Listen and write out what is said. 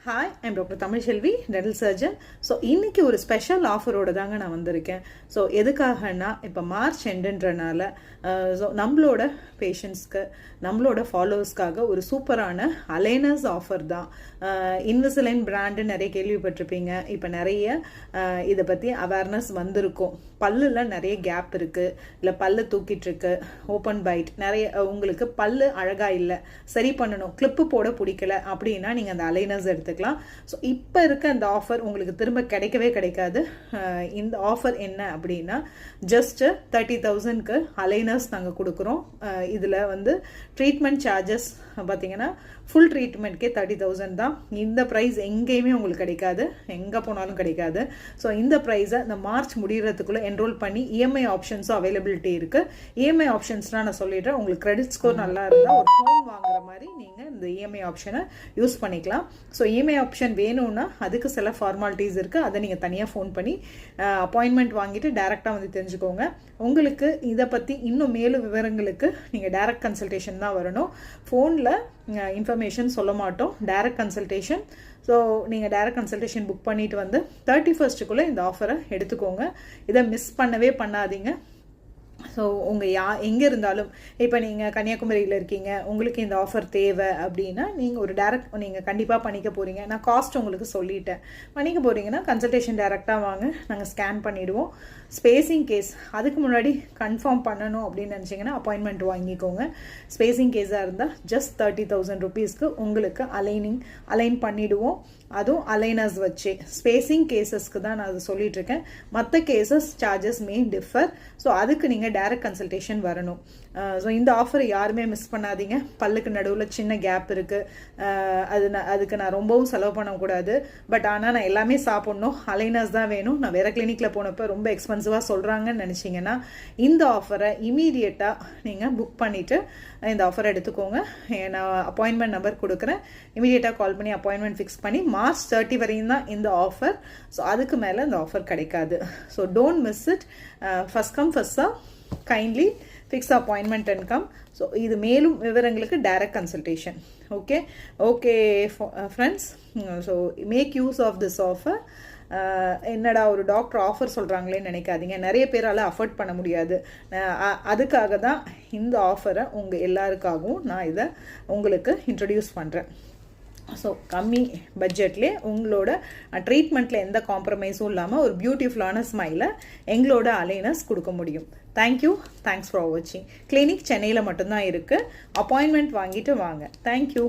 Hi I'm doctor Tamilselvi dental surgeon. So இன்றைக்கி ஒரு special ஆஃபரோடு தாங்க நான் வந்திருக்கேன். ஸோ எதுக்காகனா இப்போ மார்ச் எண்டுன்றனால ஸோ நம்மளோட பேஷண்ட்ஸ்க்கு நம்மளோட ஃபாலோவர்ஸ்க்காக ஒரு சூப்பரான அலைனர்ஸ் ஆஃபர் தான். இன்விசிலைன் பிராண்டு நிறைய கேள்விப்பட்டிருப்பீங்க. இப்போ நிறைய இதை பற்றி அவேர்னஸ் வந்திருக்கும். பல்லில் நிறைய கேப் இருக்குது, இல்லை பல்லு தூக்கிட்டுருக்கு, ஓப்பன் பைட், நிறைய உங்களுக்கு பல்லு அழகாக இல்லை, சரி பண்ணணும், கிளிப்பு போட பிடிக்கல அப்படின்னா நீங்கள் அந்த அலைனர்ஸ் எடுத்துக்கலாம். ஸோ இப்போ இருக்க அந்த ஆஃபர் உங்களுக்கு திரும்ப கிடைக்கவே கிடைக்காது. இந்த ஆஃபர் என்ன அப்படின்னா ஜஸ்ட் 30,000க்கு அலைனர்ஸ் நாங்கள் கொடுக்குறோம். இதில் வந்து ட்ரீட்மெண்ட் சார்ஜஸ் பார்த்தீங்கன்னா ஃபுல் ட்ரீட்மெண்ட்கே 30,000 தான். இந்த ப்ரைஸ் எங்கேயுமே உங்களுக்கு கிடைக்காது, எங்கே போனாலும் கிடைக்காது. ஸோ இந்த ப்ரைஸை இந்த மார்ச் முடிகிறதுக்குள்ளே என்ரோல் பண்ணி இஎம்ஐ ஆப்ஷன்ஸும் அவைலபிலிட்டி இருக்குது. இஎம்ஐ ஆப்ஷன்ஸ்லாம் நான் சொல்லிடுறேன். உங்களுக்கு கிரெடிட் ஸ்கோர் நல்லா இருந்தால் ஒரு ஃபோன் வாங்குற மாதிரி நீங்கள் இந்த இஎம்ஐ ஆப்ஷனை யூஸ் பண்ணிக்கலாம். ஸோ இஎம்ஐ ஆப்ஷன் வேணும்னா அதுக்கு சில ஃபார்மாலிட்டிஸ் இருக்குது. அதை நீங்கள் தனியாக ஃபோன் பண்ணி அப்பாயின்மெண்ட் வாங்கிட்டு டேரெக்டாக வந்து தெரிஞ்சுக்கோங்க. உங்களுக்கு இதை பற்றி இன்னும் மேலும் விவரங்களுக்கு நீங்கள் டேரக்ட் கன்சல்டேஷன் தான் வரணும். ஃபோனில் இன்ஃபர்மேஷன் சொல்ல மாட்டோம், டேரக்ட் கன்சல்டேஷன். ஸோ நீங்கள் டேரக்ட் கன்சல்டேஷன் புக் பண்ணிவிட்டு வந்து 31st இந்த ஆஃபரை எடுத்துக்கோங்க. இதை மிஸ் பண்ணவே பண்ணாதீங்க. ஸோ உங்கள் எங்கே இருந்தாலும், இப்போ நீங்கள் கன்னியாகுமரியில் இருக்கீங்க, உங்களுக்கு இந்த ஆஃபர் தேவை அப்படின்னா நீங்கள் ஒரு டேரக்ட் நீங்கள் கண்டிப்பாக பண்ணிக்க போகிறீங்க. நான் காஸ்ட் உங்களுக்கு சொல்லிட்டேன். பண்ணிக்க போகிறீங்கன்னா கன்சல்டேஷன் டேரெக்டாக வாங்க, நாங்கள் ஸ்கேன் பண்ணிவிடுவோம். ஸ்பேசிங் கேஸ் அதுக்கு முன்னாடி கன்ஃபார்ம் பண்ணணும் அப்படின்னு நினச்சிங்கன்னா அப்பாயின்மெண்ட் வாங்கிக்கோங்க. ஸ்பேசிங் கேஸாக இருந்தால் ஜஸ்ட் 30,000 ருபீஸ்க்கு உங்களுக்கு அலைன் பண்ணிவிடுவோம். அதுவும் அலைனர்ஸ் வச்சு. ஸ்பேசிங் கேசஸ்க்கு தான் நான் அதை சொல்லிகிட்ருக்கேன். மற்ற கேசஸ் சார்ஜஸ் மே டிஃபர். ஸோ அதுக்கு நீங்கள் டேரக்ட் கன்சல்டேஷன் வரணும். ஸோ இந்த ஆஃபரை யாருமே மிஸ் பண்ணாதீங்க. பல்லுக்கு நடுவில் சின்ன கேப் இருக்குது, அதுக்கு நான் ரொம்பவும் செலவு பண்ணக்கூடாது. பட் ஆனால் நான் எல்லாமே சாப்பிட்ணும், அலைனர்ஸ் தான் வேணும். நான் வேறு கிளினிக்கில் போனப்போ ரொம்ப எக்ஸ்பென்சிவாக சொல்கிறாங்கன்னு நினச்சிங்கன்னா இந்த ஆஃபரை இமீடியட்டாக நீங்கள் புக் பண்ணிவிட்டு இந்த ஆஃபரை எடுத்துக்கோங்க. நான் அப்பாயின்மெண்ட் நம்பர் கொடுக்குறேன். இமீடியட்டாக கால் பண்ணி அப்பாயின்மெண்ட் ஃபிக்ஸ் பண்ணி மார்ச் 30 வரையும் தான் இந்த ஆஃபர். ஸோ அதுக்கு மேலே இந்த ஆஃபர் கிடைக்காது. So don't miss it. First come first serve. Kindly fix appointment and come. So இது மேலும் விவரங்களுக்கு direct consultation. Okay friends. So make use of this offer. என்னடா ஒரு டாக்டர் ஆஃபர் சொல்கிறாங்களேன்னு நினைக்காதீங்க. நிறைய பேரால் அஃபோர்ட் பண்ண முடியாது. அதுக்காக தான் இந்த ஆஃபரை உங்கள் எல்லாருக்காகவும் நான் இதை உங்களுக்கு இன்ட்ரடியூஸ் பண்ணுறேன். ஸோ கம்மி பட்ஜெட்லேயே உங்களோட ட்ரீட்மெண்ட்டில் எந்த காம்ப்ரமைஸும் இல்லாமல் ஒரு பியூட்டிஃபுல்லான ஸ்மைலை எங்களோட அலைனர்ஸ் கொடுக்க முடியும். தேங்க்யூ. தேங்க்ஸ் ஃபார் வாட்சிங். கிளினிக் சென்னையில் மட்டும்தான் இருக்குது. அப்பாயின்மெண்ட் வாங்கிட்டு வாங்க. தேங்க்யூ.